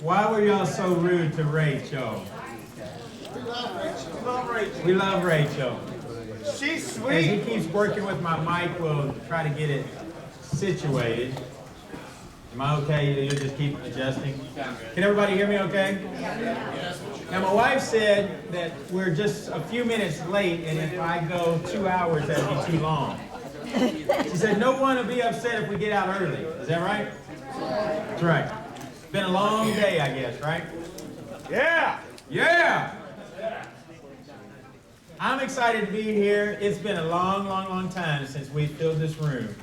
Why were y'all so rude to Rachel? We love Rachel. We love Rachel. We love Rachel. She's As sweet. he keeps working with my mic, we'll try to get it situated. Am I okay? You'll just keep adjusting? Can everybody hear me okay? Now, my wife said that we're just a few minutes late, and if I go 2 hours, that'd be too long. She said, no one will be upset if we get out early. Is that right? That's right. It's been a long day, I guess, right? Yeah. Yeah! I'm excited to be here. It's been a long, long, long time since we filled this room.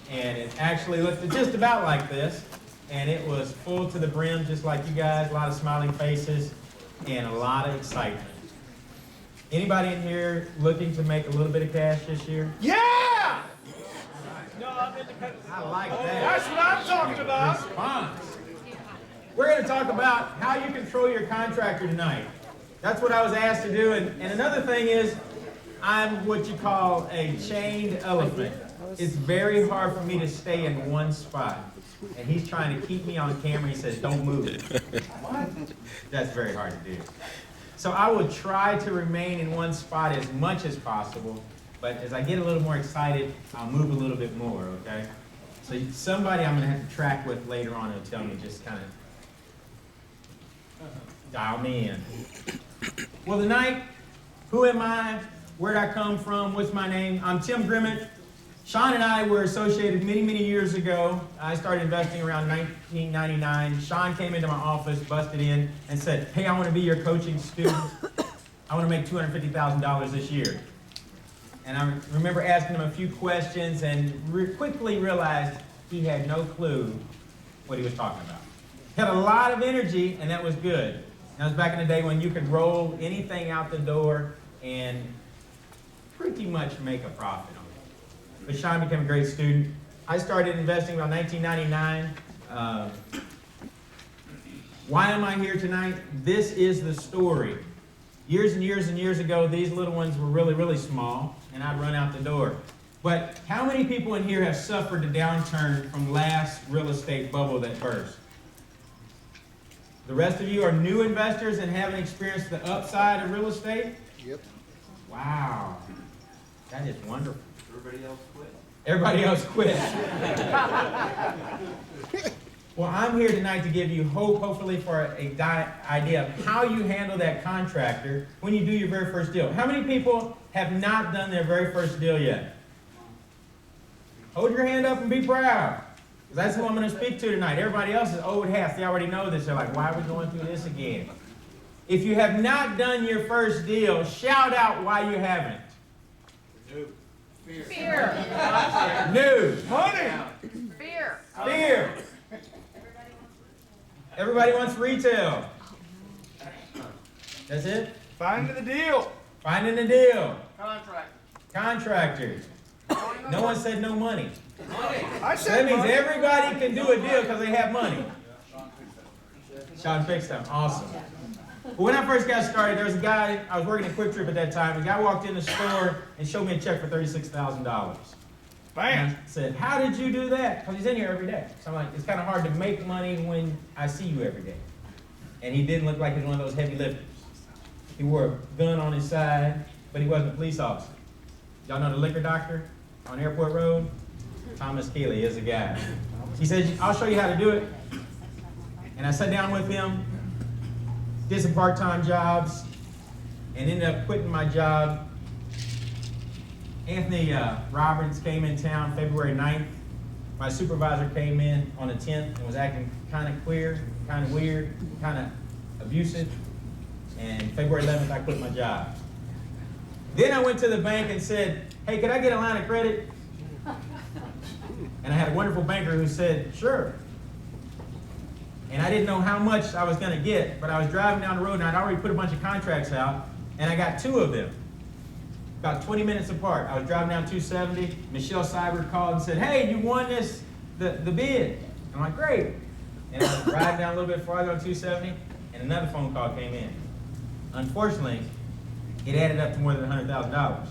And it actually looked just about like this. And it was full to the brim, just like you guys. A lot of smiling faces and a lot of excitement. Anybody in here looking to make a little bit of cash this year? Yeah! No, I'm independent. I like that. That's what I'm talking about. Response. We're going to talk about how you control your contractor tonight. That's what I was asked to do. And another thing is, I'm what you call a chained elephant. It's very hard for me to stay in one spot. And he's trying to keep me on camera. He says, don't move. What? That's very hard to do. So I will try to remain in one spot as much as possible. But as I get a little more excited, I'll move a little bit more, okay? So somebody I'm going to have to track with later on will tell me, just kind of dial me in. Well, tonight, who am I? Where'd I come from? What's my name? I'm Tim Grimmett. Sean and I were associated many, many years ago. I started investing around 1999. Sean came into my office, busted in, and said, hey, I want to be your coaching student. I want to make $250,000 this year. And I remember asking him a few questions and quickly realized he had no clue what he was talking about. He had a lot of energy, and that was good. That was back in the day when you could roll anything out the door and pretty much make a profit on it. But Sean became a great student. I started investing around 1999. Why am I here tonight? This is the story. Years and years and years ago, these little ones were really, really small, and I'd run out the door. But how many people in here have suffered the downturn from last real estate bubble that burst? The rest of you are new investors and haven't experienced the upside of real estate? Yep. Wow. That is wonderful. Everybody else quit. Everybody else quit. Well, I'm here tonight to give you hope, hopefully for an idea of how you handle that contractor when you do your very first deal. How many people have not done their very first deal yet? Hold your hand up and be proud. Because that's who I'm going to speak to tonight. Everybody else is old hats. They already know this. They're like, why are we going through this again? If you have not done your first deal, shout out why you haven't. Fear. New. Money. Fear. Fear. Everybody wants retail. That's it? Finding the deal. Finding the deal. Contract. Contractors. No one said no money. I That said means money. everybody can do a deal because they have money. Sean fixed them. Awesome. But when I first got started, there was a guy, I was working at Quick Trip at that time. A guy walked in the store and showed me a check for $36,000. Bam. And I said, how did you do that? Because he's in here every day. So I'm like, it's kind of hard to make money when I see you every day. And he didn't look like he was one of those heavy lifters. He wore a gun on his side, but he wasn't a police officer. Y'all know the liquor doctor on Airport Road? Thomas Keeley is the guy. He said, I'll show you how to do it. And I sat down with him, did some part-time jobs, and ended up quitting my job. Anthony Roberts came in town February 9th. My supervisor came in on the 10th and was acting kind of queer, kind of weird, kind of abusive. And February 11th, I quit my job. Then I went to the bank and said, hey, could I get a line of credit? And I had a wonderful banker who said, sure. And I didn't know how much I was going to get, but I was driving down the road and I'd already put a bunch of contracts out, and I got 2 of them, about 20 minutes apart. I was driving down 270. Michelle Cyber called and said, hey, you won the bid. I'm like, great. And I was driving down a little bit farther on 270, and another phone call came in. Unfortunately, it added up to more than $100,000.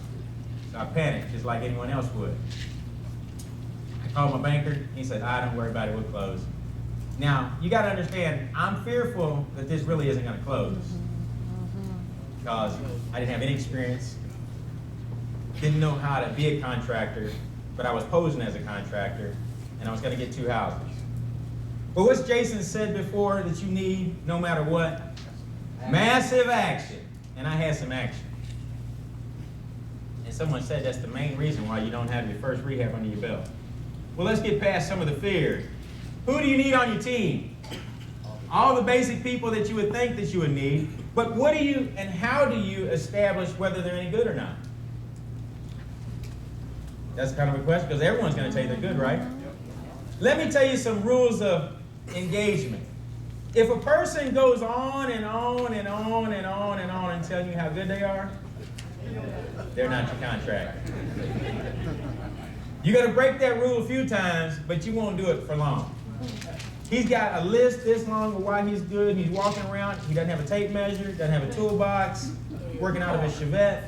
So I panicked, just like anyone else would. I called my banker. He said, don't worry about it, we'll close. Now, you got to understand, I'm fearful that this really isn't going to close because I didn't have any experience, didn't know how to be a contractor, but I was posing as a contractor, and I was going to get 2 houses. But what's Jason said before that you need, no matter what? Massive action. And I had some action. And someone said that's the main reason why you don't have your first rehab under your belt. Well, let's get past some of the fears. Who do you need on your team? All the basic people that you would think that you would need. But what do you and how do you establish whether they're any good or not? That's kind of a question because everyone's going to tell you they're good, right? Let me tell you some rules of engagement. If a person goes on and on and on and on and on and telling you how good they are, they're not your contractor. You're going to break that rule a few times, but you won't do it for long. He's got a list this long of why he's good. He's walking around. He doesn't have a tape measure, doesn't have a toolbox, working out of his Chevette.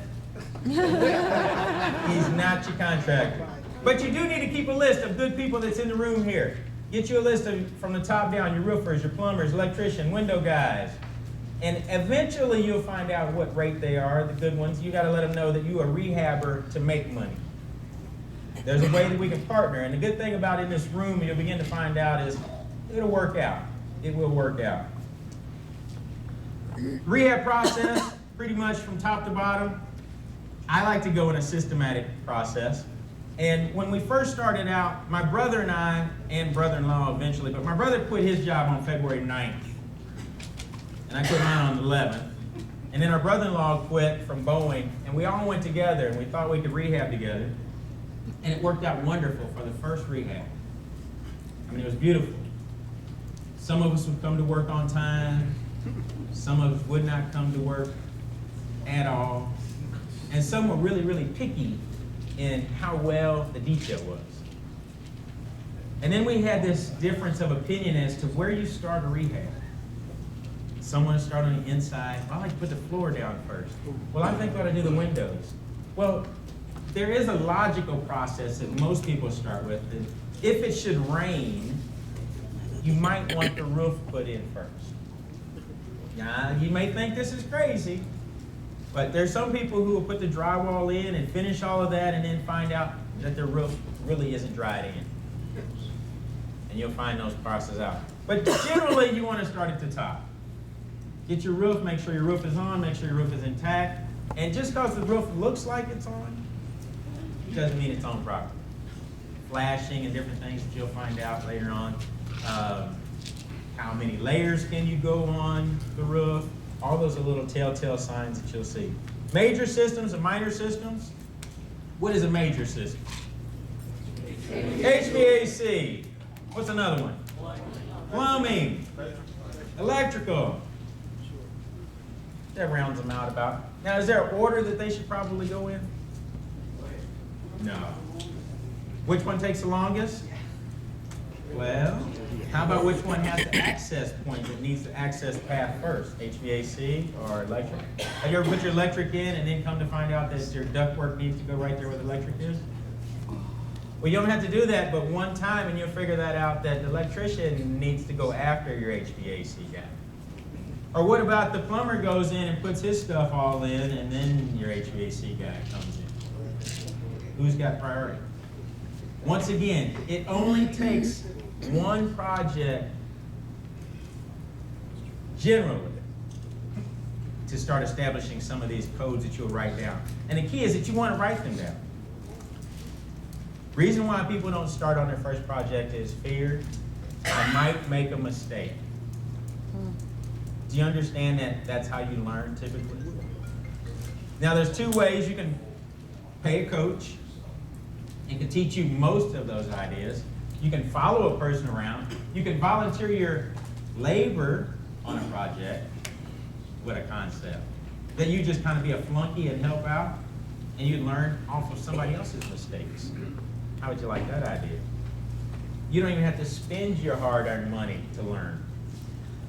He's not your contractor. But you do need to keep a list of good people that's in the room here. Get you a list of, from the top down, your roofers, your plumbers, electrician, window guys. And eventually you'll find out what rate they are, the good ones. You got to let them know that you are a rehabber to make money. There's a way that we can partner. And the good thing about in this room, you'll begin to find out is it'll work out. It will work out. Rehab process, pretty much from top to bottom. I like to go in a systematic process. And when we first started out, my brother and I, and brother-in-law eventually, but my brother quit his job on February 9th. And I quit mine on the 11th. And then our brother-in-law quit from Boeing, and we all went together, and we thought we could rehab together. And it worked out wonderful for the first rehab. I mean, it was beautiful. Some of us would come to work on time. Some of us would not come to work at all. And some were really, really picky in how well the detail was. And then we had this difference of opinion as to where you start a rehab. Someone start on the inside. I like to put the floor down first. Well, I think we ought to do the windows. Well, there is a logical process that most people start with. That if it should rain, you might want the roof put in first. Now, you may think this is crazy, but there's some people who will put the drywall in and finish all of that and then find out that their roof really isn't dried in. And you'll find those processes out. But generally, you want to start at the top. Get your roof, make sure your roof is on, make sure your roof is intact. And just because the roof looks like it's on, doesn't mean it's on properly. Flashing and different things that you'll find out later on. How many layers can you go on the roof? All those are little telltale signs that you'll see. Major systems and minor systems. What is a major system? HVAC. What's another one? Plumbing. Electrical. That rounds them out about. Now, is there an order that they should probably go in? No. Which one takes the longest? Well, how about which one has the access point that needs the access path first? HVAC or electric? Have you ever put your electric in and then come to find out that your ductwork needs to go right there where the electric is? Well, you don't have to do that but one time and you'll figure that out that the electrician needs to go after your HVAC guy. Or what about the plumber goes in and puts his stuff all in and then your HVAC guy comes in? Who's got priority? Once again, it only takes one project generally to start establishing some of these codes that you'll write down. And the key is that you want to write them down. Reason why people don't start on their first project is fear. I might make a mistake. Do you understand that that's how you learn typically? Now there's two ways you can pay a coach and can teach you most of those ideas. You can follow a person around. You can volunteer your labor on a project with a concept. Then you just kind of be a flunky and help out, and you learn off of somebody else's mistakes. How would you like that idea? You don't even have to spend your hard-earned money to learn.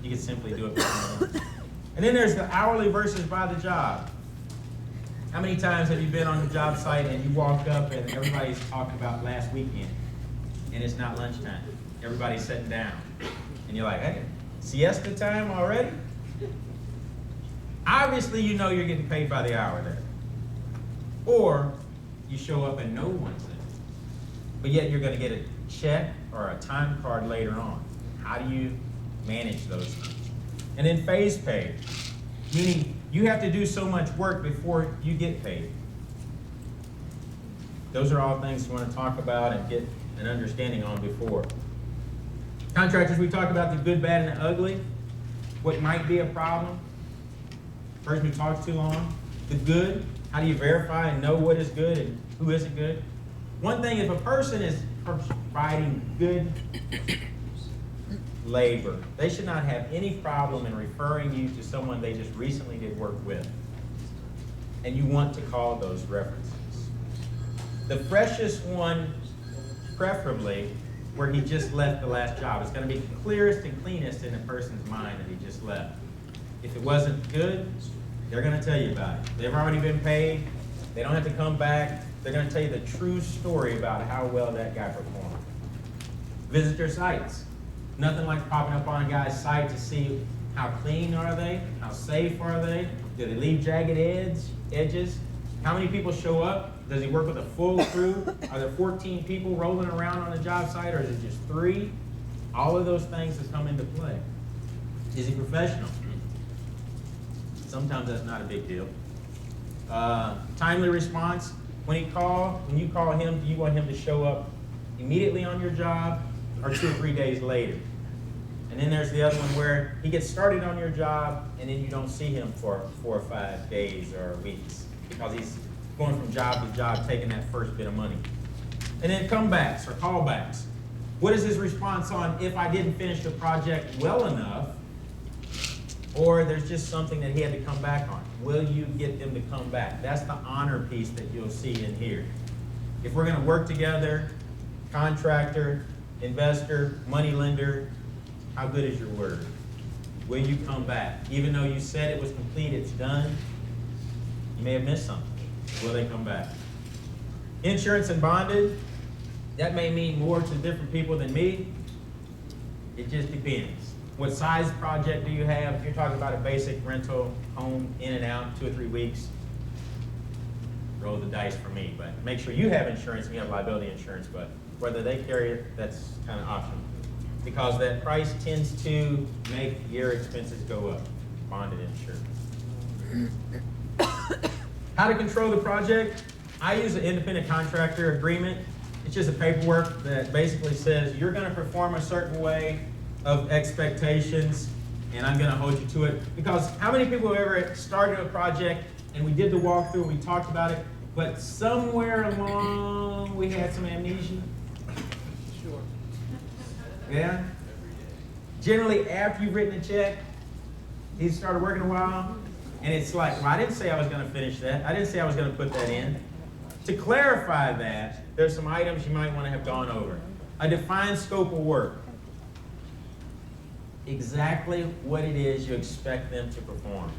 You can simply do it for someone else. And then there's the hourly versus by the job. How many times have you been on the job site and you walk up and everybody's talking about last weekend and it's not lunchtime? everybody's sitting down. And you're like, hey, siesta time already? Obviously, you know you're getting paid by the hour there. Or you show up and no one's there. But yet you're going to get a check or a time card later on. How do you manage those things? And then phase pay, meaning you have to do so much work before you get paid. Those are all things we want to talk about and get an understanding on before. Contractors, we talked about the good, bad, and the ugly. What might be a problem? Person who talks too long. The good, how do you verify and know what is good and who isn't good? One thing, if a person is providing good labor, they should not have any problem in referring you to someone they just recently did work with. And you want to call those references. The freshest one, preferably, where he just left the last job. It's going to be the clearest and cleanest in the person's mind that he just left. If it wasn't good, they're going to tell you about it. They've already been paid. They don't have to come back. They're going to tell you the true story about how well that guy performed. Visitor sites. Nothing like popping up on a guy's site to see how clean are they, how safe are they, do they leave jagged edges, how many people show up, does he work with a full crew, are there 14 people rolling around on a job site or is it just 3? All of those things that come into play. Is he professional? Sometimes that's not a big deal. Timely response. When you call him, do you want him to show up immediately on your job or 2 or 3 days later? And then there's the other one where he gets started on your job and then you don't see him for 4 or 5 days or weeks because he's going from job to job taking that first bit of money. And then comebacks or callbacks. What is his response on if I didn't finish the project well enough or there's just something that he had to come back on? Will you get them to come back? That's the honor piece that you'll see in here. If we're going to work together, contractor, investor, money lender, how good is your word? Will you come back? Even though you said it was complete, it's done, you may have missed something. Will they come back? Insurance and bonded, that may mean more to different people than me. It just depends. What size project do you have? If you're talking about a basic rental home in and out, 2 or 3 weeks, roll the dice for me. But make sure you have insurance and you have liability insurance. But whether they carry it, that's kind of optional. Because that price tends to make your expenses go up. Bonded insurance. How to control the project? I use an independent contractor agreement. It's just a paperwork that basically says you're going to perform a certain way of expectations and I'm going to hold you to it. Because how many people have ever started a project and we did the walkthrough and we talked about it, but somewhere along we had some amnesia? Sure. Yeah? Generally, after you've written a check, he started working a while, and it's like, well, I didn't say I was going to finish that. I didn't say I was going to put that in. To clarify that, there's some items you might want to have gone over. A defined scope of work. Exactly what it is you expect them to perform.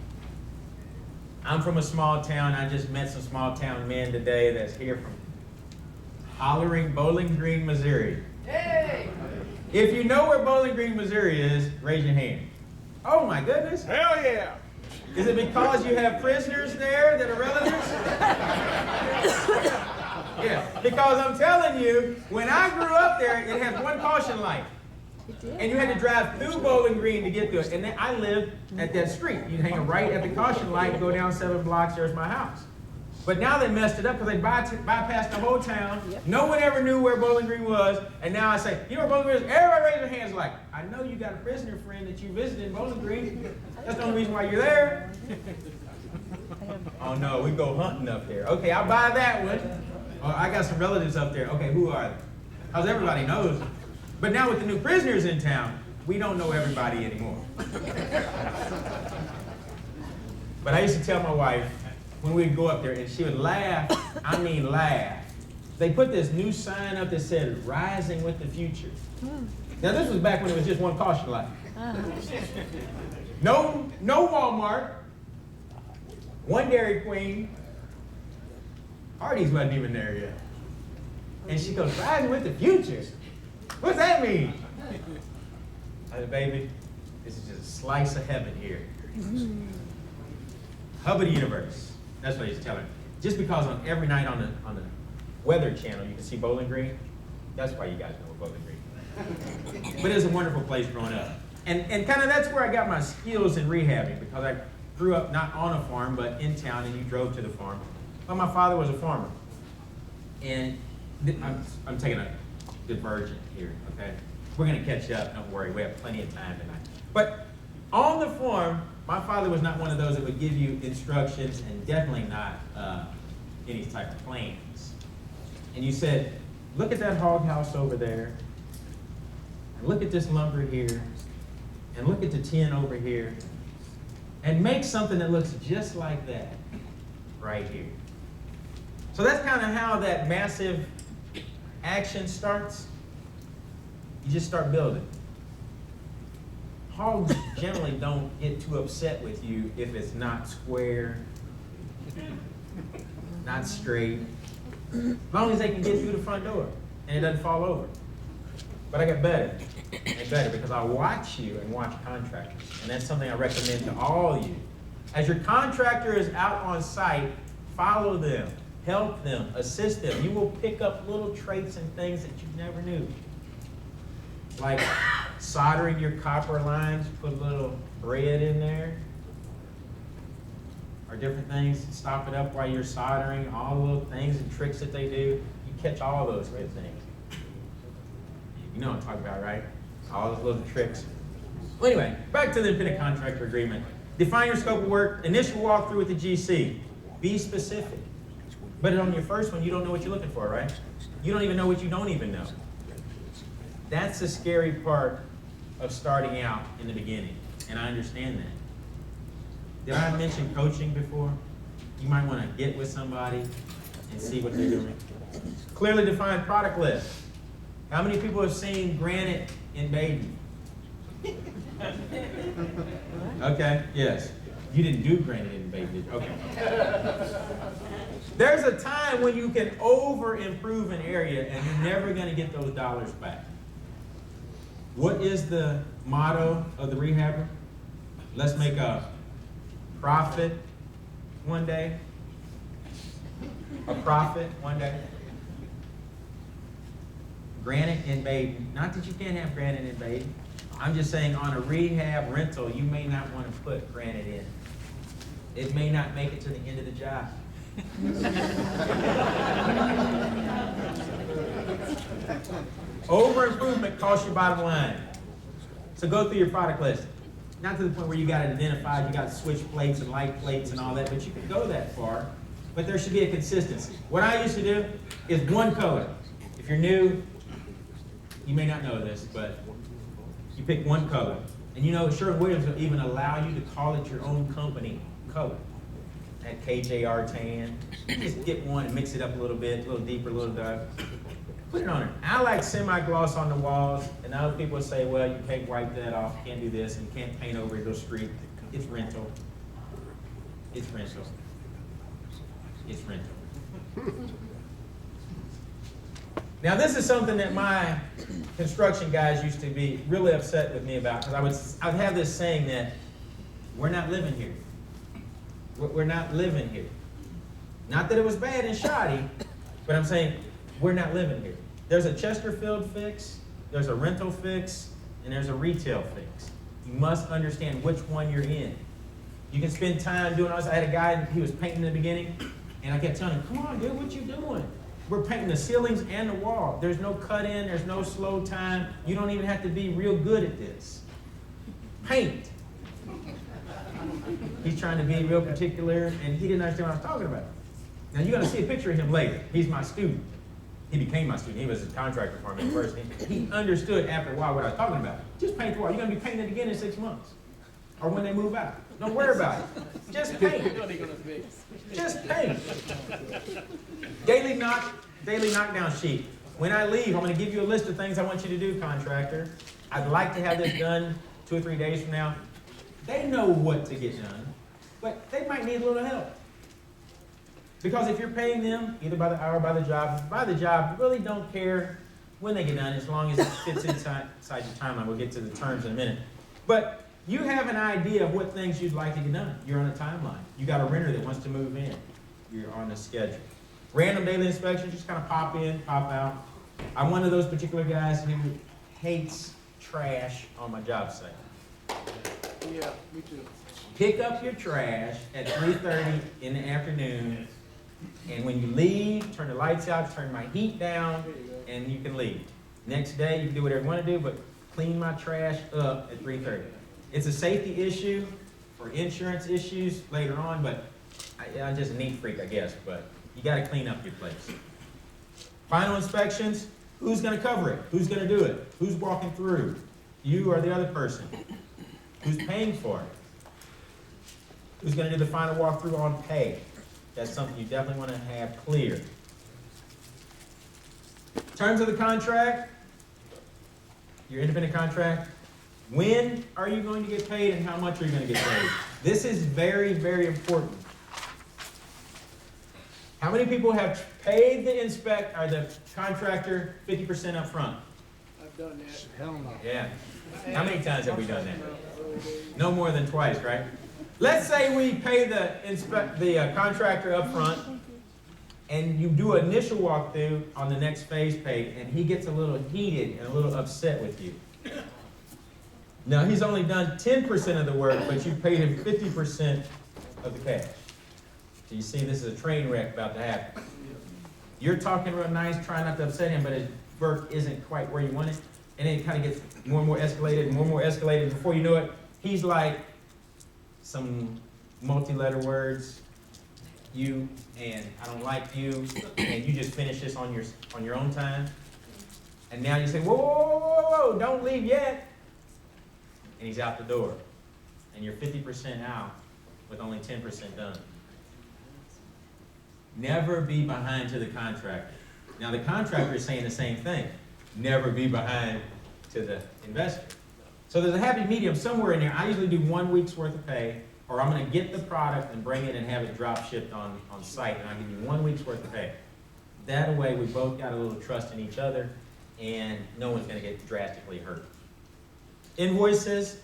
I'm from a small town. I just met some small town men today that's here from hollering Bowling Green, Missouri. Hey! If you know where Bowling Green, Missouri is, raise your hand. Oh my goodness. Hell yeah! Is it because you have prisoners there that are relatives? Yeah, because I'm telling you, when I grew up there, it had one caution light. And you had to drive through Bowling Green to get to it. And then I lived at that street. You'd hang a right at the caution light and go down 7 blocks, there's my house. But now they messed it up because they bypassed the whole town. No one ever knew where Bowling Green was. And now I say, you know where Bowling Green is? Everybody raise their hands like, I know you got a prisoner friend that you visited in Bowling Green. That's the only reason why you're there. Oh no, we go hunting up there. Okay, I'll buy that one. Oh, I got some relatives up there. Okay, who are they? Because everybody knows. But now with the new prisoners in town, we don't know everybody anymore. But I used to tell my wife, when we'd go up there, and she would laugh, I mean laugh. They put this new sign up that said, Rising with the Future. Now this was back when it was just one caution light. No Walmart, one Dairy Queen, Hardee's wasn't even there yet. And she goes, Rising with the Future? What's that mean? I said, baby, this is just a slice of heaven here. Hub of the universe. That's what he's telling me. Just because on every night on the Weather Channel you can see Bowling Green, that's why you guys know what Bowling Green is. But it was a wonderful place growing up. And kind of that's where I got my skills in rehabbing, because I grew up not on a farm, but in town, and you drove to the farm. But my father was a farmer. And I'm taking a divergent here, okay? We're going to catch up, don't worry, we have plenty of time tonight. But on the farm, my father was not one of those that would give you instructions, and definitely not any type of plans. And you said, look at that hog house over there, and look at this lumber here, and look at the tin over here, and make something that looks just like that right here. So that's kind of how that massive action starts. You just start building. Hogs generally don't get too upset with you if it's not square, not straight, as long as they can get through the front door and it doesn't fall over. But I got better and better, because I watch you and watch contractors, and that's something I recommend to all of you. As your contractor is out on site, follow them, help them, assist them. You will pick up little traits and things that you never knew. Like soldering your copper lines, put a little bread in there, or different things, stop it up while you're soldering, all the little things and tricks that they do. You catch all those good things. You know what I'm talking about, right? All those little tricks. Well, anyway, back to the independent contractor agreement. Define your scope of work, initial walkthrough with the GC. Be specific. But on your first one, you don't know what you're looking for, right? You don't even know what you don't even know. That's the scary part of starting out in the beginning, and I understand that. Did I mention coaching before? You might want to get with somebody and see what they're doing. Clearly defined product list. How many people have seen granite in Baden? Okay, yes. You didn't do granite in Baden, did you? Okay. There's a time when you can over-improve an area and you're never going to get those dollars back. What is the motto of the rehabber? Let's make a profit one day. A profit one day. Granite in Baden. Not that you can't have granite in Baden. I'm just saying on a rehab rental, you may not want to put granite in. It may not make it to the end of the job. Over improvement costs your bottom line. So go through your product list. Not to the point where you got it identified, you got switch plates and light plates and all that, but you can go that far. But there should be a consistency. What I used to do is one color. If you're new, you may not know this, but you pick one color. And you know, Sherwin-Williams will even allow you to call it your own company color. That KJR tan. Just get one and mix it up a little bit, a little deeper, a little darker. Put it on it. I like semi-gloss on the walls, and other people say, well, you can't wipe that off, can't do this, and can't paint over those street. It's rental. It's rental. It's rental. Now, this is something that my construction guys used to be really upset with me about, because I would have this saying that we're not living here. We're not living here. Not that it was bad and shoddy, but I'm saying we're not living here. There's a Chesterfield fix, there's a rental fix, and there's a retail fix. You must understand which one you're in. You can spend time doing all this. I had a guy, he was painting in the beginning, and I kept telling him, come on, dude, what you doing? We're painting the ceilings and the wall. There's no cut in, there's no slow time. You don't even have to be real good at this. Paint. He's trying to be real particular, and he didn't understand what I was talking about. Now, you're going to see a picture of him later. He's my student. He became my student. He was a contractor for me at first. He understood after a while what I was talking about. Just paint the wall. You're going to be painting it again in 6 months. Or when they move out. Don't worry about it. Just paint. Just paint. Daily knockdown sheet. When I leave, I'm going to give you a list of things I want you to do, contractor. I'd like to have this done 2 or 3 days from now. They know what to get done, but they might need a little help. Because if you're paying them, either by the hour or by the job, you really don't care when they get done, as long as it fits inside your timeline. We'll get to the terms in a minute. But you have an idea of what things you'd like to get done. You're on a timeline. You got a renter that wants to move in. You're on a schedule. Random daily inspection, just kind of pop in, pop out. I'm one of those particular guys who hates trash on my job site. Yeah, me too. Pick up your trash at 3:30 in the afternoon, and when you leave, turn the lights out, turn my heat down, and you can leave. Next day, you can do whatever you want to do, but clean my trash up at 3:30. It's a safety issue for insurance issues later on, but I'm just a neat freak, I guess, but you got to clean up your place. Final inspections, who's going to cover it? Who's going to do it? Who's walking through? You or the other person? Who's paying for it? Who's going to do the final walkthrough on pay? That's something you definitely want to have clear. Terms of the contract, your independent contract. When are you going to get paid and how much are you going to get paid? This is very, very important. How many people have paid the contractor 50% up front? I've done that. Hell no. Yeah. How many times have we done that? No more than twice, right? Let's say we pay the contractor up front, and you do an initial walkthrough on the next phase pay, and he gets a little heated and a little upset with you. Now, he's only done 10% of the work, but you paid him 50% of the cash. So you see, this is a train wreck about to happen. You're talking real nice, trying not to upset him, but his work isn't quite where you want it, and then it kind of gets more and more escalated, and more and more escalated. Before you know it, he's like some multi-letter words, you and I don't like you, and you just finish this on your own time. And now you say, whoa, whoa, whoa, whoa, whoa, don't leave yet. And he's out the door. And you're 50% out with only 10% done. Never be behind to the contractor. Now the contractor is saying the same thing. Never be behind to the investor. So there's a happy medium somewhere in there. I usually do 1 week's worth of pay, or I'm going to get the product and bring it and have it drop shipped on site, and I'll give you 1 week's worth of pay. That way we both got a little trust in each other, and no one's going to get drastically hurt. Invoices,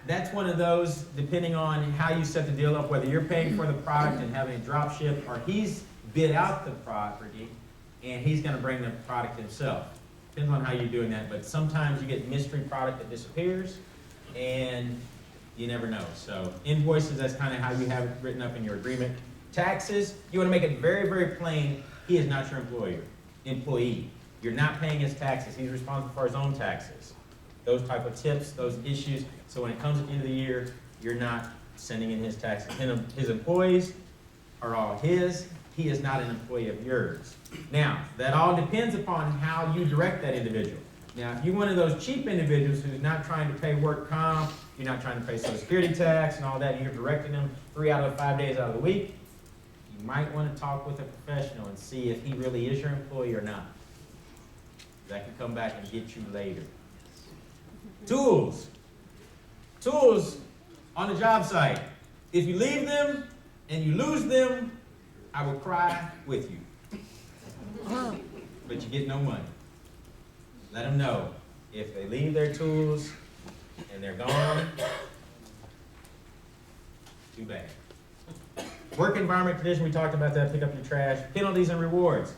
that's one of those, depending on how you set the deal up, whether you're paying for the product and having it drop shipped, or he's bid out the property, and he's going to bring the product himself. Depends on how you're doing that, but sometimes you get mystery product that disappears, and you never know. So invoices, that's kind of how you have it written up in your agreement. Taxes, you want to make it very, very plain. He is not your employee. You're not paying his taxes. He's responsible for his own taxes. Those type of tips, those issues. So when it comes at the end of the year, you're not sending in his taxes. His employees are all his. He is not an employee of yours. Now, that all depends upon how you direct that individual. Now, if you're one of those cheap individuals who's not trying to pay work comp, you're not trying to pay Social Security tax and all that, and you're directing them 3 out of 5 days out of the week, you might want to talk with a professional and see if he really is your employee or not. That can come back and get you later. Tools. Tools on the job site. If you leave them and you lose them, I will cry with you. But you get no money. Let them know. If they leave their tools and they're gone, too bad. Work environment condition, we talked about that, pick up your trash. Penalties and rewards.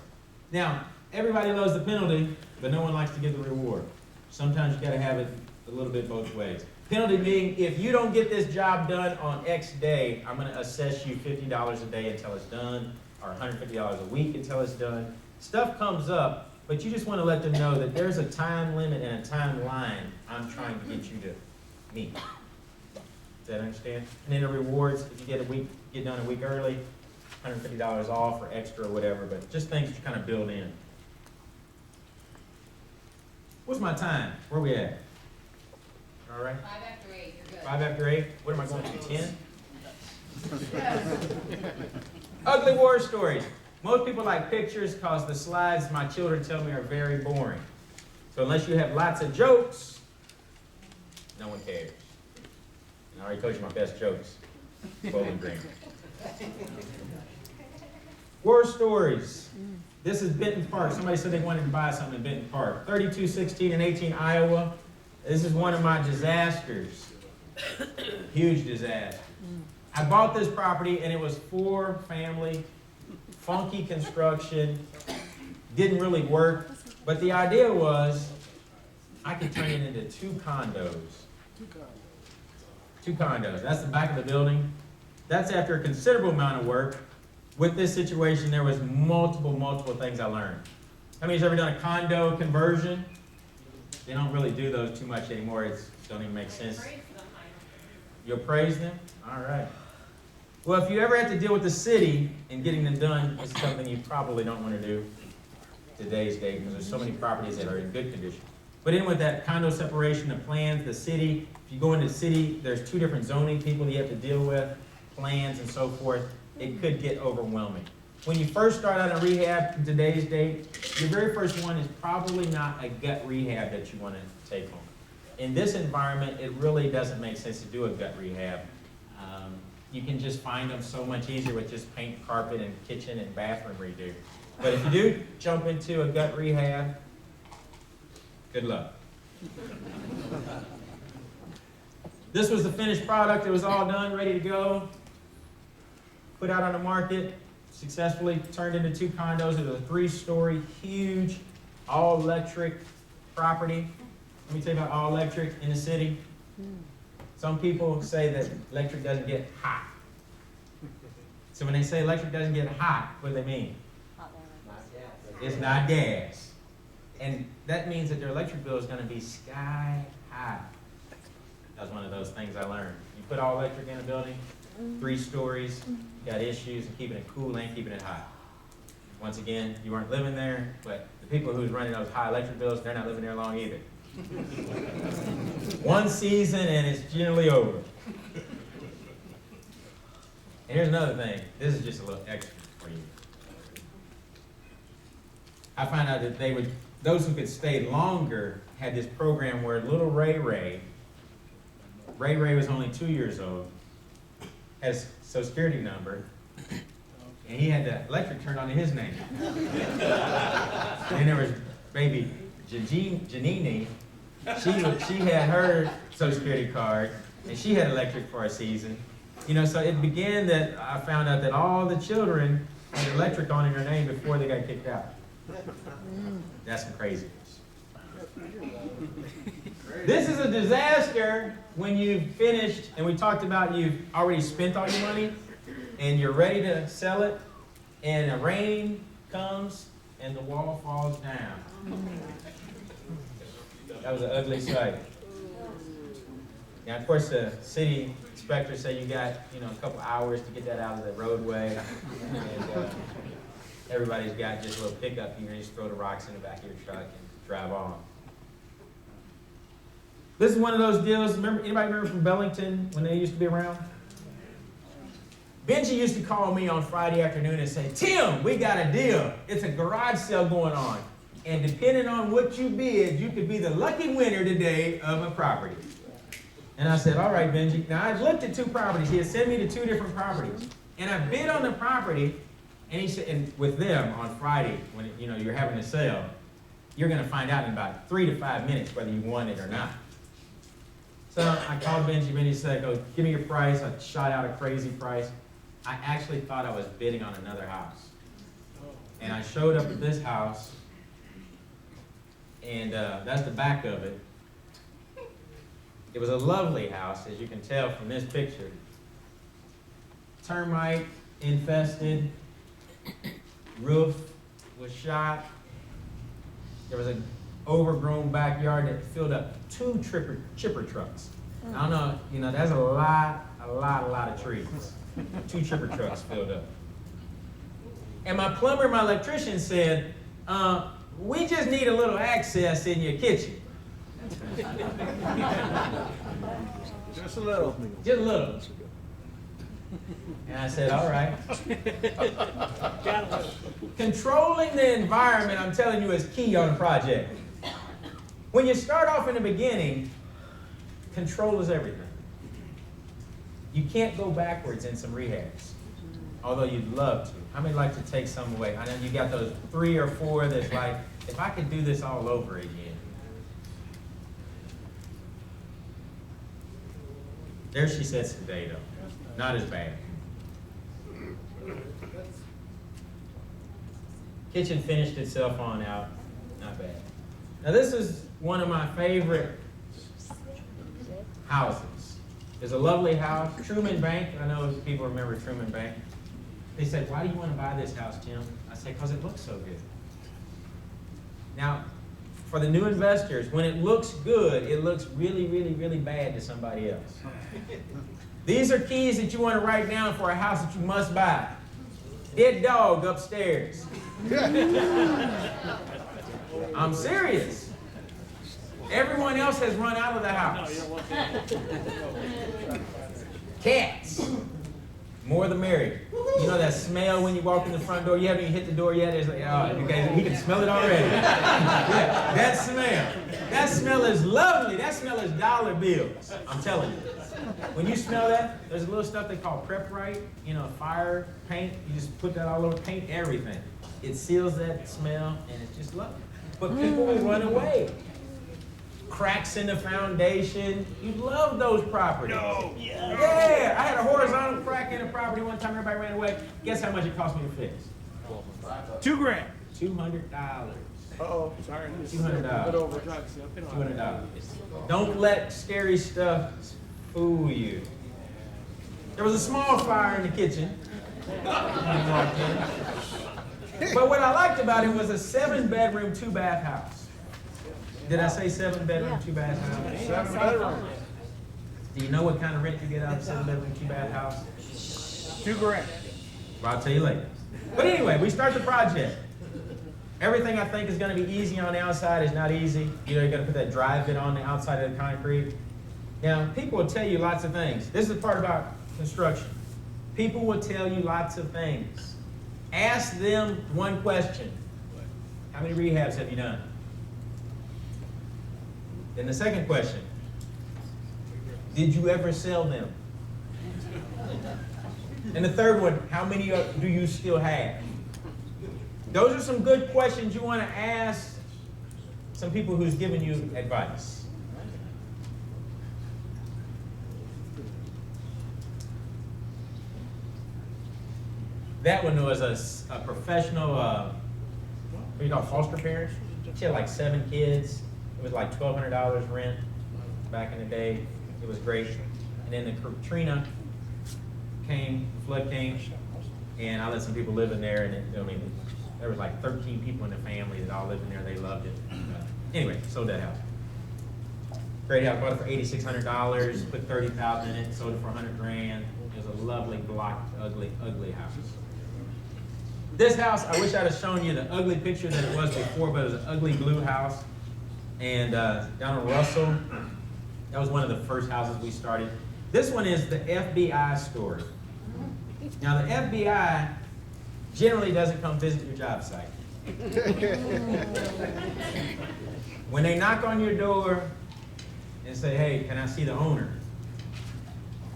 Now, everybody loves the penalty, but no one likes to give the reward. Sometimes you gotta have it a little bit both ways. Penalty being, if you don't get this job done on X day, I'm gonna assess you $50 a day until it's done, or $150 a week until it's done. Stuff comes up, but you just wanna let them know that there's a time limit and a timeline I'm trying to get you to meet. Does that understand? And then the rewards, if you get done a week early, $150 off or extra or whatever, but just things that you kind of build in. What's my time? Where are we at? All right. 5 after 8, you're good. 5 after 8? What am I going to, 10? Ugly war stories. Most people like pictures because the slides my children tell me are very boring. So unless you have lots of jokes, no one cares. And I already told you my best jokes. Bowling Green. War stories. This is Benton Park. Somebody said they wanted to buy something in Benton Park. 3216 and 18 Iowa. This is one of my disasters. Huge disaster. I bought this property and it was 4-family, funky construction, didn't really work. But the idea was I could turn it into 2 condos. 2 condos. That's the back of the building. That's after a considerable amount of work. With this situation, there was multiple things I learned. How many's ever done a condo conversion? They don't really do those too much anymore. It don't even make sense. You appraise them? All right. Well, if you ever have to deal with the city and getting them done, this is something you probably don't want to do today's day because there's so many properties that are in good condition. But in with that condo separation, the plans, the city, if you go into the city, there's 2 different zoning people that you have to deal with, plans and so forth. It could get overwhelming. When you first start out a rehab in today's date, your very first one is probably not a gut rehab that you want to take home. In this environment, it really doesn't make sense to do a gut rehab. You can just find them so much easier with just paint, carpet, and kitchen and bathroom redo. But if you do jump into a gut rehab, good luck. This was the finished product. It was all done, ready to go. Put out on the market, successfully turned into 2 condos. It was a 3-story, huge, all-electric property. Let me tell you about all-electric in the city. Some people say that electric doesn't get hot. So when they say electric doesn't get hot, what do they mean? It's not gas. And that means that their electric bill is going to be sky high. That was one of those things I learned. You put all electric in a building, 3 stories, you got issues in keeping it cool and keeping it hot. Once again, you weren't living there, but the people who's running those high electric bills, they're not living there long either. One season and it's generally over. And here's another thing. This is just a little extra for you. I found out that those who could stay longer had this program where little Ray was only 2 years old, has a social security number, and he had the electric turned on to his name. And there was baby Janini. She had her social security card, and she had electric for a season. You know, so it began that I found out that all the children had electric on in their name before they got kicked out. That's some craziness. This is a disaster when you've finished, and we talked about you've already spent all your money, and you're ready to sell it, and the rain comes, and the wall falls down. That was an ugly sight. Now, of course, the city inspector said you got, a couple hours to get that out of the roadway. And everybody's got just a little pickup. You can just throw the rocks in the back of your truck and drive on. This is one of those deals. Anybody remember from Bellington when they used to be around? Benji used to call me on Friday afternoon and say, "Tim, we got a deal. It's a garage sale going on. And depending on what you bid, you could be the lucky winner today of a property." And I said, "All right, Benji." Now, I looked at 2 properties. He had sent me to 2 different properties. And I bid on the property, and he said, and with them on Friday, when you're having a sale, you're going to find out in about 3 to 5 minutes whether you won it or not. So I called Benji. Benji said, "Go, give me your price." I shot out a crazy price. I actually thought I was bidding on another house. And I showed up at this house, and that's the back of it. It was a lovely house, as you can tell from this picture. Termite infested, roof was shot. There was an overgrown backyard that filled up 2 chipper trucks. I don't know, that's a lot of trees. 2 chipper trucks filled up. And my plumber, my electrician said, "We just need a little access in your kitchen." Just a little. Just a little. And I said, "All right." Controlling the environment, I'm telling you, is key on a project. When you start off in the beginning, control is everything. You can't go backwards in some rehabs. although you'd love to. How many like to take some away? I know you got those 3 or 4 that's like, if I could do this all over again. There she sits today, though. Not as bad. Kitchen finished itself on out. Not bad. Now this is one of my favorite houses. It's a lovely house. Truman Bank. I know people remember Truman Bank. They said, why do you want to buy this house, Jim? I said, because it looks so good. Now, for the new investors, when it looks good, it looks really, really, really bad to somebody else. These are keys that you want to write down for a house that you must buy. Dead dog upstairs. I'm serious. Everyone else has run out of the house. Cats. More the merrier. You know that smell when you walk in the front door? You haven't even hit the door yet. It's like, oh, you guys, he can smell it already. Yeah, that smell. That smell is lovely. That smell is dollar bills. I'm telling you. When you smell that, there's a little stuff they call prep right. You know, fire, paint. You just put that all over, paint everything. It seals that smell, and it's just lovely. But people will run away. Cracks in the foundation. You love those properties. No. Yeah. I had a horizontal crack in a property one time. Everybody ran away. Guess how much it cost me to fix? $2,000. $200. Uh-oh, sorry. $200. $200. Don't let scary stuff fool you. There was a small fire in the kitchen. But what I liked about it was a 7-bedroom, 2-bath house. Did I say 7-bedroom, 2-bath house? 7 bedrooms. Do you know what kind of rent you get out of a 7-bedroom, 2-bath house? $2,000. Well, I'll tell you later. But anyway, we start the project. Everything I think is going to be easy on the outside is not easy. You know, you got to put that dry fit on the outside of the concrete. Now, people will tell you lots of things. This is the part about construction. People will tell you lots of things. Ask them one question. How many rehabs have you done? Then the second question, did you ever sell them? And the third one, how many do you still have? Those are some good questions you want to ask some people who's giving you advice. That one was a professional, what do you call foster parents? She had like 7 kids. It was like $1,200 rent back in the day. It was great. And then the Katrina came, flood came, and I let some people live in there. And I mean, there was like 13 people in the family that all lived in there. They loved it. Anyway, sold that house. Great house. Bought it for $8,600. Put $30,000 in it. Sold it for $100,000. It was a lovely, blocked, ugly, ugly house. This house, I wish I'd have shown you the ugly picture that it was before, but it was an ugly blue house. And down in Russell, that was one of the first houses we started. This one is the FBI story. Now the FBI generally doesn't come visit your job site. When they knock on your door and say, hey, can I see the owner?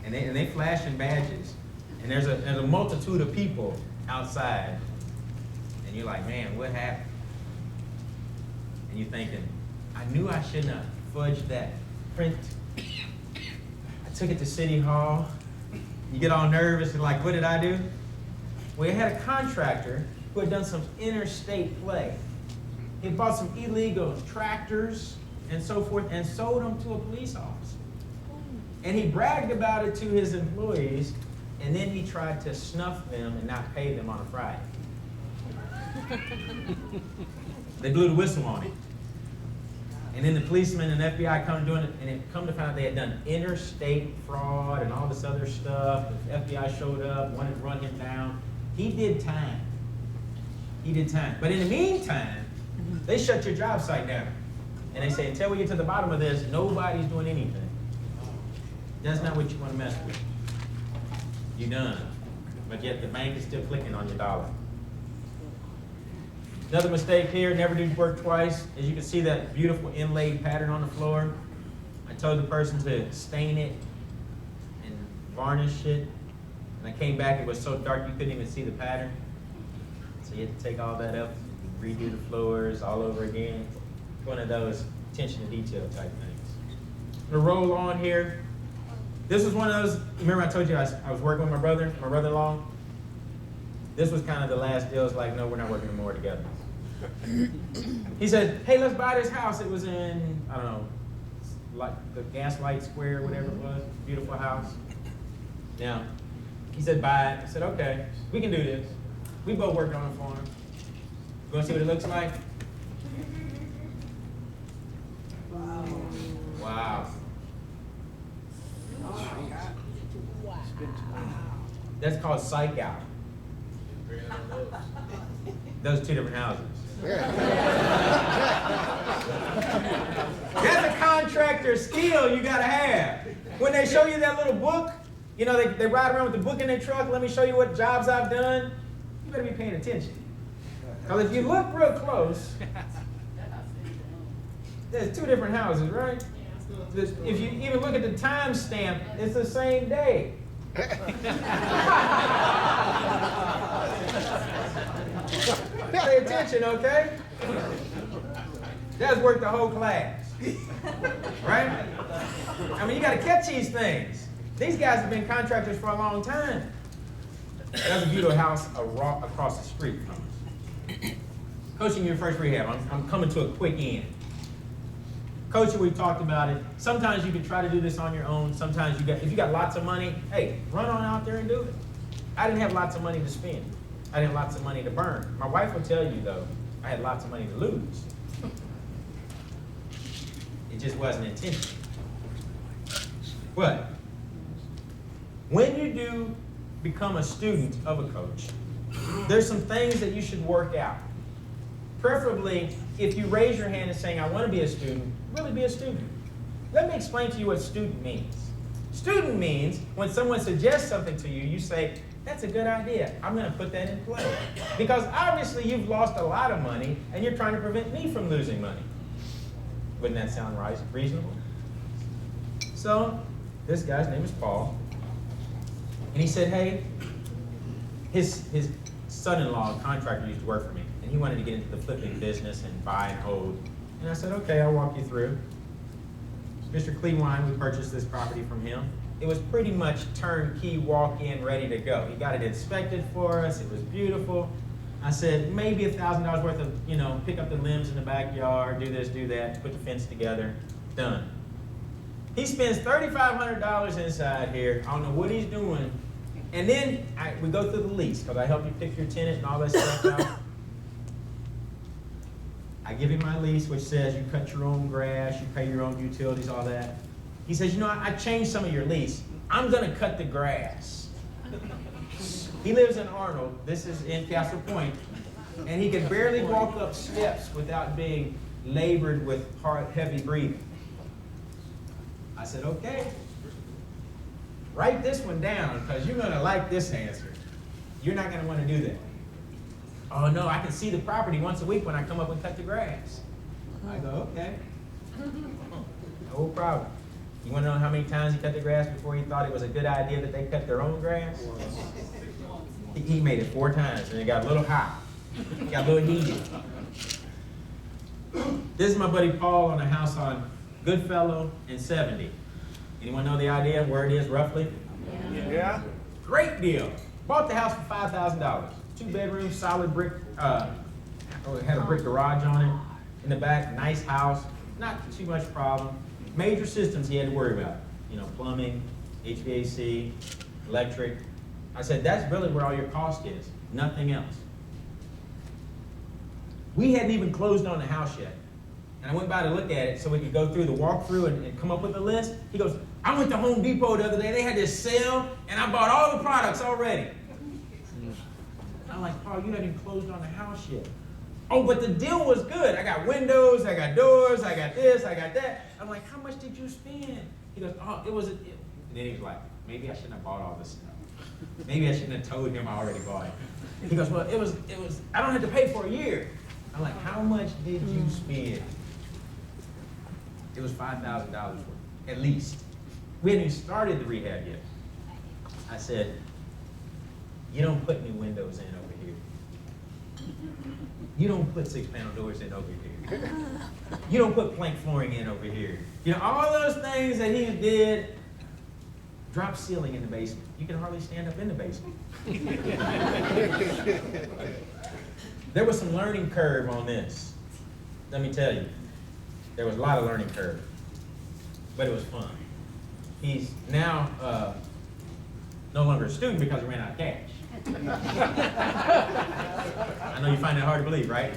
And they flashing badges. And there's a multitude of people outside. And you're like, man, what happened? And you're thinking, I knew I shouldn't have fudged that print. I took it to City Hall. You get all nervous and like, what did I do? We had a contractor who had done some interstate play. He bought some illegal tractors and so forth and sold them to a police officer. And he bragged about it to his employees, and then he tried to snuff them and not pay them on a Friday. They blew the whistle on him. And then the policemen and FBI come doing it, and it come to find out they had done interstate fraud and all this other stuff. The FBI showed up, wanted to run him down. He did time. He did time. But in the meantime, they shut your job site down. And they say, until we get to the bottom of this, nobody's doing anything. That's not what you want to mess with. You're done. But yet the bank is still clicking on your dollar. Another mistake here, never do work twice. As you can see that beautiful inlaid pattern on the floor. I told the person to stain it and varnish it. When I came back, it was so dark you couldn't even see the pattern. So you had to take all that up, redo the floors all over again. One of those attention to detail type things. I'm gonna roll on here. This was one of those, remember I told you I was working with my brother-in-law? This was kind of the last deal. It's like, no, we're not working anymore together. He said, hey, let's buy this house. It was in, I don't know, like the Gaslight Square, whatever it was, beautiful house. Now, he said, buy it. I said, okay, we can do this. We both worked on a farm. You want to see what it looks like? Wow. That's called psych out. Those two different houses. That's a contractor skill you gotta have. When they show you that little book, you know, they ride around with the book in their truck, let me show you what jobs I've done. You better be paying attention. Because if you look real close, there's two different houses, right? If you even look at the time stamp, it's the same day. Pay attention, okay? That's worth the whole class. Right? I mean, you got to catch these things. These guys have been contractors for a long time. That's a beautiful house across the street from us. Coaching your first rehab. I'm coming to a quick end. Coaching, we've talked about it. Sometimes you can try to do this on your own. Sometimes if you got lots of money, hey, run on out there and do it. I didn't have lots of money to spend. I didn't have lots of money to burn. My wife will tell you, though, I had lots of money to lose. It just wasn't intentional. But when you do become a student of a coach, there's some things that you should work out. Preferably, if you raise your hand and saying, I want to be a student, really be a student. Let me explain to you what student means. Student means when someone suggests something to you, you say, that's a good idea. I'm going to put that in play. Because obviously you've lost a lot of money and you're trying to prevent me from losing money. Wouldn't that sound right, reasonable? So, this guy's name is Paul. And he said, hey, his son-in-law, a contractor, used to work for me. And he wanted to get into the flipping business and buy and hold. And I said, okay, I'll walk you through. Mr. Clewine, we purchased this property from him. It was pretty much turnkey, walk-in, ready to go. He got it inspected for us. It was beautiful. I said, maybe $1,000 worth of, pick up the limbs in the backyard, do this, do that, put the fence together, done. He spends $3,500 inside here. I don't know what he's doing. And then we go through the lease, because I help you pick your tenant and all that stuff out. I give him my lease, which says you cut your own grass, you pay your own utilities, all that. He says, I changed some of your lease. I'm going to cut the grass. He lives in Arnold. This is in Castle Point. And he could barely walk up steps without being labored with heavy breathing. I said, okay. Write this one down, because you're going to like this answer. You're not going to want to do that. Oh, no, I can see the property once a week when I come up and cut the grass. I go, okay. No problem. You want to know how many times he cut the grass before he thought it was a good idea that they cut their own grass? He made it 4 times, and it got a little hot. It got a little heated. This is my buddy Paul on a house on Goodfellow and 70. Anyone know the idea where it is roughly? Yeah. Great deal. Bought the house for $5,000. 2 bedrooms, solid brick. It had a brick garage on it. In the back, nice house. Not too much problem. Major systems he had to worry about. Plumbing, HVAC, electric. I said, that's really where all your cost is. Nothing else. We hadn't even closed on the house yet. And I went by to look at it so we could go through the walkthrough and come up with a list. He goes, I went to Home Depot the other day. They had this sale, and I bought all the products already. I'm like, Paul, you haven't even closed on the house yet. Oh, but the deal was good. I got windows, I got doors, I got this, I got that. I'm like, how much did you spend? He goes, oh, it was a deal. And then he was like, maybe I shouldn't have bought all this stuff. Maybe I shouldn't have told him I already bought it. He goes, well, it was, I don't have to pay for a year. I'm like, how much did you spend? It was $5,000 worth, at least. We hadn't even started the rehab yet. I said, You don't put new windows in over here. You don't put 6-panel doors in over here. You don't put plank flooring in over here. You know, all those things that he did. Drop ceiling in the basement. You can hardly stand up in the basement. There was some learning curve on this. Let me tell you. There was a lot of learning curve. But it was fun. He's now no longer a student because he ran out of cash. I know you find that hard to believe, right?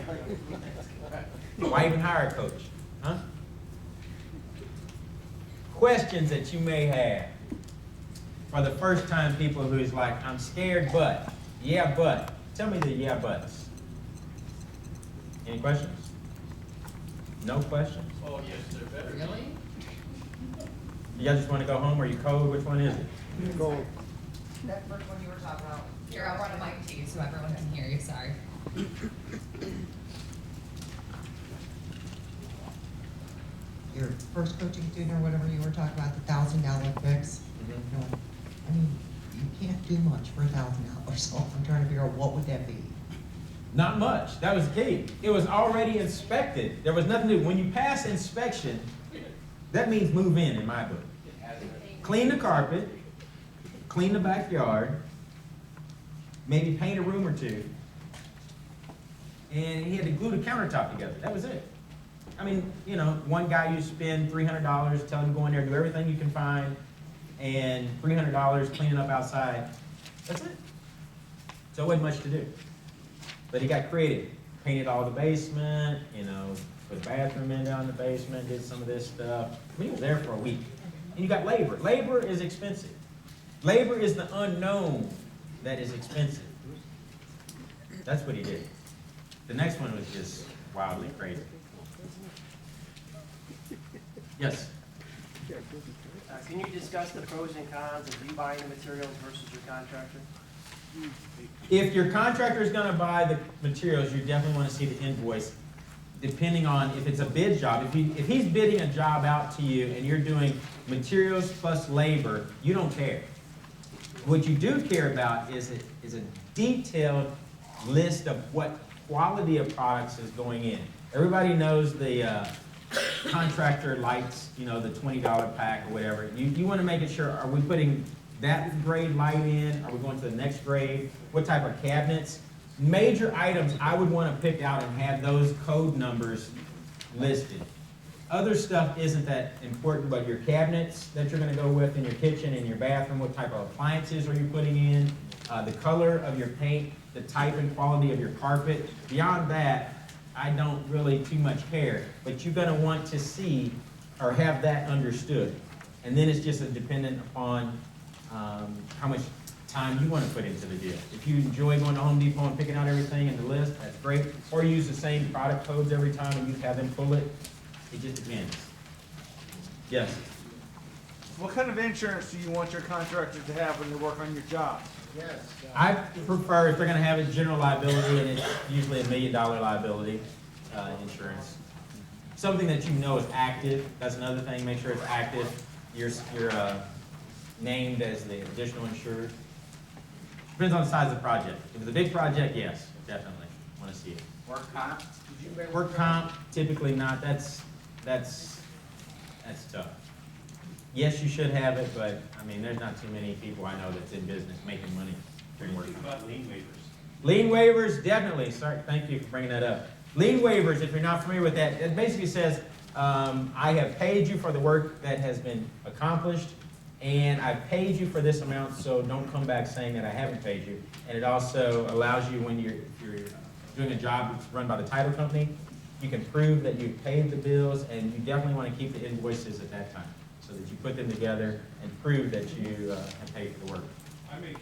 Why even hire a coach? Huh? Questions that you may have for the first time people who's like, I'm scared, but. Yeah, but. Tell me the yeah, buts. Any questions? No questions? Oh, yes, they're better. Really? You guys just want to go home or you code? Which one is it? Go. That first one you were talking about. Here, I'll run a mic to you so everyone can hear you, sorry. Your first coaching student or whatever you were talking about, the $1,000 fix. You know, I mean, you can't do much for $1,000, so I'm trying to figure out what would that be? Not much. That was the key. It was already inspected. There was nothing to do. When you pass inspection, that means move in my book. Clean the carpet, clean the backyard, maybe paint a room or two, and he had to glue the countertop together. That was it. I mean, you know, one guy you spend $300, tell him to go in there, do everything you can find, and $300 cleaning up outside. That's it. So it wasn't much to do. But he got creative. Painted all the basement, you know, put a bathroom in down the basement, did some of this stuff. I mean, he was there for a week. And you got labor. Labor is expensive. Labor is the unknown that is expensive. That's what he did. The next one was just wildly crazy. Yes? Can you discuss the pros and cons of you buying the materials versus your contractor? If your contractor is going to buy the materials, you definitely want to see the invoice, depending on if it's a bid job. If he's bidding a job out to you and you're doing materials plus labor, you don't care. What you do care about is a detailed list of what quality of products is going in. Everybody knows the contractor lights, you know, the $20 pack or whatever. You want to make it sure, are we putting that grade light in? Are we going to the next grade? What type of cabinets? Major items I would want to pick out and have those code numbers listed. Other stuff isn't that important, but your cabinets that you're going to go with in your kitchen and your bathroom, what type of appliances are you putting in, the color of your paint, the type and quality of your carpet. Beyond that, I don't really too much care, but you're going to want to see or have that understood. And then it's just dependent upon how much time you want to put into the deal. If you enjoy going to Home Depot and picking out everything in the list, that's great. Or use the same product codes every time and you have them pull it. It just depends. Yes? What kind of insurance do you want your contractor to have when they work on your job? I prefer, if they're going to have a general liability, and it's usually $1 million liability insurance. Something that you know is active. That's another thing. Make sure it's active. You're named as the additional insured. Depends on the size of the project. If it's a big project, yes, definitely want to see it. Work comp? Work comp, typically not. That's tough. Yes, you should have it, but I mean, there's not too many people I know that's in business making money during work comp. About lien waivers. Lien waivers, definitely. Sorry, thank you for bringing that up. Lien waivers, if you're not familiar with that, it basically says, I have paid you for the work that has been accomplished, and I've paid you for this amount, so don't come back saying that I haven't paid you. And it also allows you, when you're doing a job that's run by the title company, you can prove that you've paid the bills, and you definitely want to keep the invoices at that time, so that you put them together and prove that you have paid for the work. I make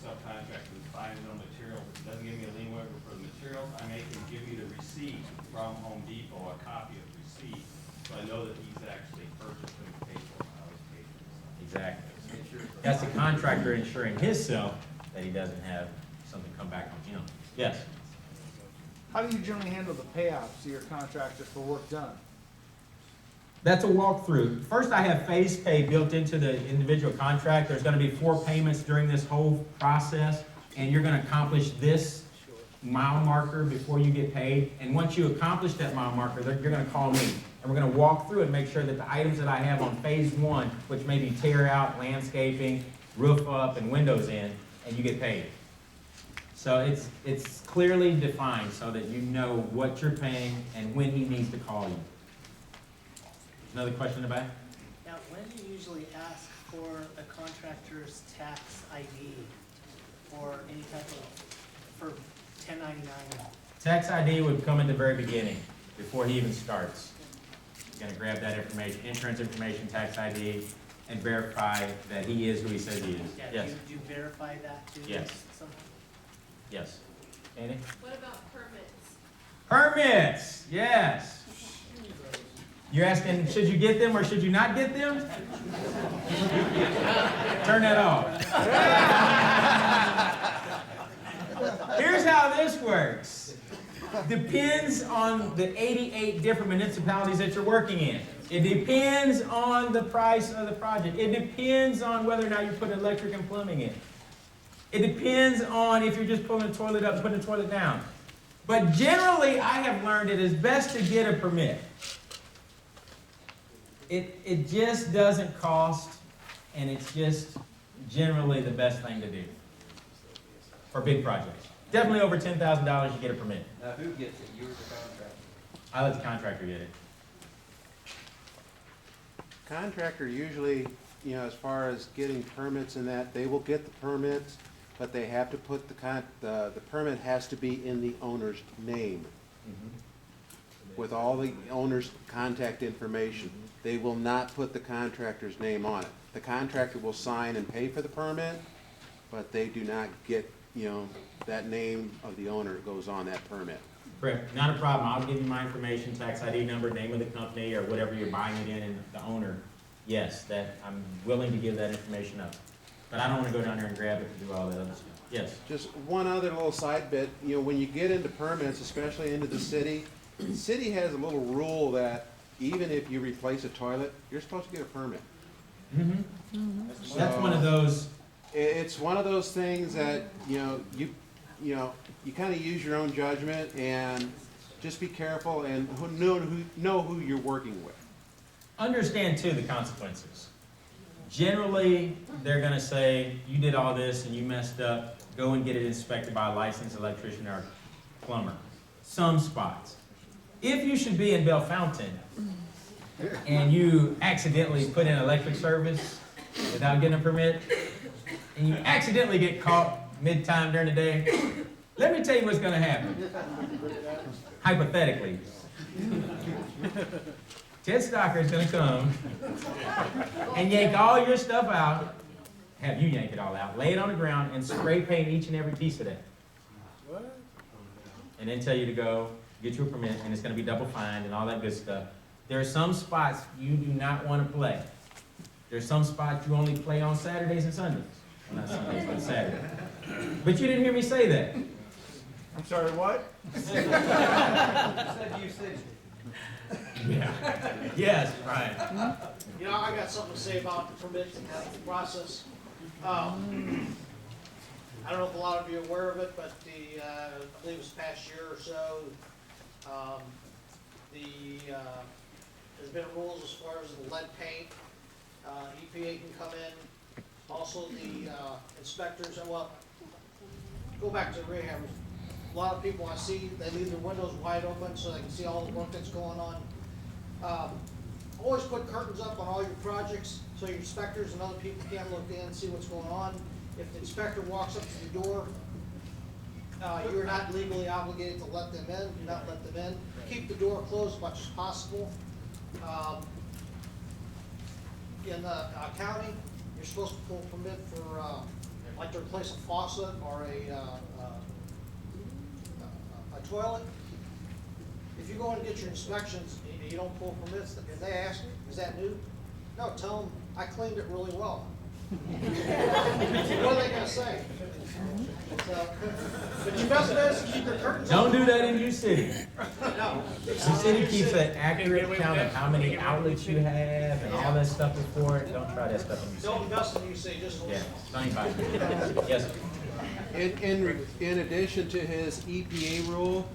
subcontractors buy his own materials. If he doesn't give me a lien waiver for the materials, I make him give me the receipt from Home Depot, a copy of the receipt, so I know that he's actually purchased and paid for it. I always pay for it. Exactly. That's the contractor ensuring himself that he doesn't have something come back on him. Yes? How do you generally handle the payouts to your contractors for work done? That's a walkthrough. First, I have phase pay built into the individual contract. There's gonna be 4 payments during this whole process, and you're gonna accomplish this mile marker before you get paid. And once you accomplish that mile marker, you're gonna call me. And we're gonna walk through and make sure that the items that I have on phase 1, which may be tear out, landscaping, roof up, and windows in, and you get paid. So it's clearly defined so that you know what you're paying and when he needs to call you. Another question about? Now, when do you usually ask for a contractor's tax ID or any type of, for 1099? Tax ID would come in the very beginning, before he even starts. You're gonna grab that information, insurance information, tax ID, and verify that he is who he says he is. Yeah, Yes, do you verify that too? Yes. somehow? yes. Andy? What about permits? Permits, yes. You're asking, should you get them or should you not get them? Turn that off. Here's how this works. Depends on the 88 different municipalities that you're working in. It depends on the price of the project. It depends on whether or not you put electric and plumbing in. It depends on if you're just pulling the toilet up and putting the toilet down. But generally, I have learned it is best to get a permit. It just doesn't cost, and it's just generally the best thing to do for big projects. Definitely over $10,000, you get a permit. Now, who gets it? You or the contractor? I let the contractor get it. Contractor usually, you know, as far as getting permits and that, they will get the permits, but they have to put the permit has to be in the owner's name with all the owner's contact information. They will not put the contractor's name on it. The contractor will sign and pay for the permit, but they do not get, you know, that name of the owner goes on that permit. Correct, not a problem. I'll give you my information, tax ID number, name of the company, or whatever you're buying it in, and the owner. Yes, that, I'm willing to give that information up. But I don't want to go down there and grab it and do all that other stuff. Yes? Just one other little side bit, you know, when you get into permits, especially into the city has a little rule that even if you replace a toilet, you're supposed to get a permit. Mm-hmm. That's one of those, It's one of those things that, you kind of use your own judgment and just be careful and know who you're working with. understand too the consequences. Generally, they're gonna say, you did all this and you messed up, go and get it inspected by a licensed electrician or plumber. Some spots. If you should be in Bell Fountain and you accidentally put in electric service without getting a permit, and you accidentally get caught mid-time during the day, let me tell you what's gonna happen. Hypothetically. Ted Stocker is gonna come and yank all your stuff out, have you yank it all out, lay it on the ground, and spray paint each and every piece of that. And then tell you to go get you a permit, and it's gonna be double fined and all that good stuff. There are some spots you do not wanna play. There's some spots you only play on Saturdays and Sundays. Well, not Sundays, but Saturday. But you didn't hear me say that. I'm sorry, what? Said you said. Yeah. Yes, Brian. You know, I got something to say about the permits and the process. I don't know if a lot of you are aware of it, but I believe it was past year or so, there's been rules as far as the lead paint. EPA can come in. Also, the inspectors, well, go back to the rehab. A lot of people I see, they leave their windows wide open so they can see all the work that's going on. Always put curtains up on all your projects so your inspectors and other people can look in and see what's going on. If the inspector walks up to the door, you're not legally obligated to let them in, do not let them in. Keep the door closed as much as possible. In the county, you're supposed to pull a permit for, like to replace a faucet or a toilet. If you go and get your inspections and you don't pull permits, if they ask, is that new? No, tell them, I cleaned it really well. What are they gonna say? So, but your best bet is to keep your curtains Don't open. do that in U City. No. The city keeps an accurate count of how many outlets you have and all that stuff before it. Don't try that stuff in U Don't City. invest in, you say, just. Yeah, don't even buy it. Yes, sir. In addition to his EPA rule,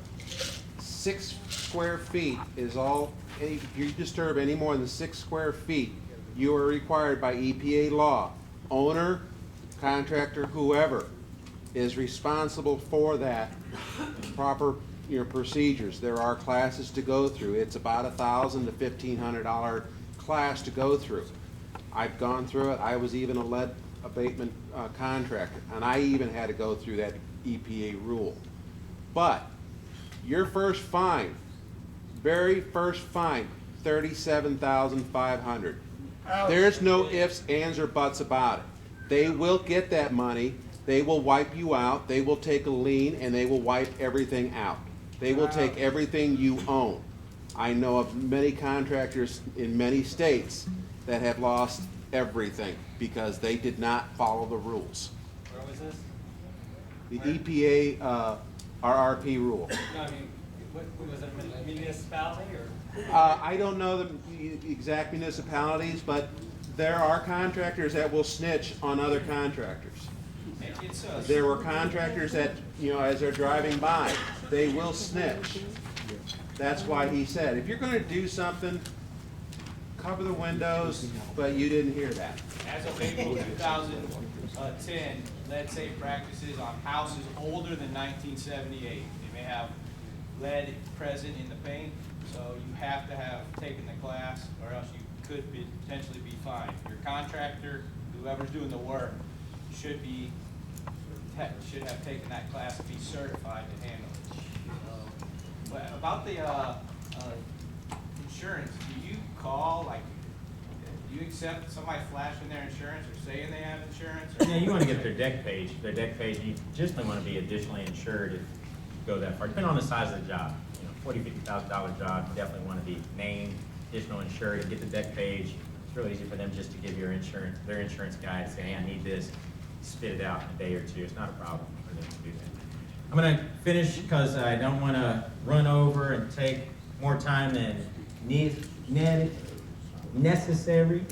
6 square feet is all, if you disturb any more than 6 square feet, you are required by EPA law. Owner, contractor, whoever is responsible for that proper, procedures. There are classes to go through. It's about $1,000 to $1,500 class to go through. I've gone through it. I was even a lead abatement contractor, and I even had to go through that EPA rule. But your first fine, very first fine, $37,500. There's no ifs, ands, or buts about it. They will get that money. They will wipe you out. They will take a lien, and they will wipe everything out. They will take everything you own. I know of many contractors in many states that have lost everything because they did not follow the rules. Where was this? The EPA RRP rule. No, I mean, what was it, a municipality or? I don't know the exact municipalities, but there are contractors that will snitch on other contractors. There were contractors that, as they're driving by, they will snitch. That's why he said, if you're gonna do something, cover the windows, but you didn't hear that. As of April 2010, lead safe practices on houses older than 1978. They may have lead present in the paint, so you have to have taken the class, or else you could potentially be fined. Your contractor, whoever's doing the work, should have taken that class and be certified to handle it. But about the insurance, do you call, do you accept somebody flashing their insurance or saying they have insurance? Or Yeah, you want to get their deck page. Their deck page, you just don't want to be additionally insured if you go that far. Depending on the size of the job. $40,000, $50,000 job, you definitely want to be named, additional insured, and get the deck page. It's really easy for them just to give their insurance guy and say, hey, I need this, spit it out in a day or two. It's not a problem for them to do that. I'm going to finish because I don't want to run over and take more time than necessary.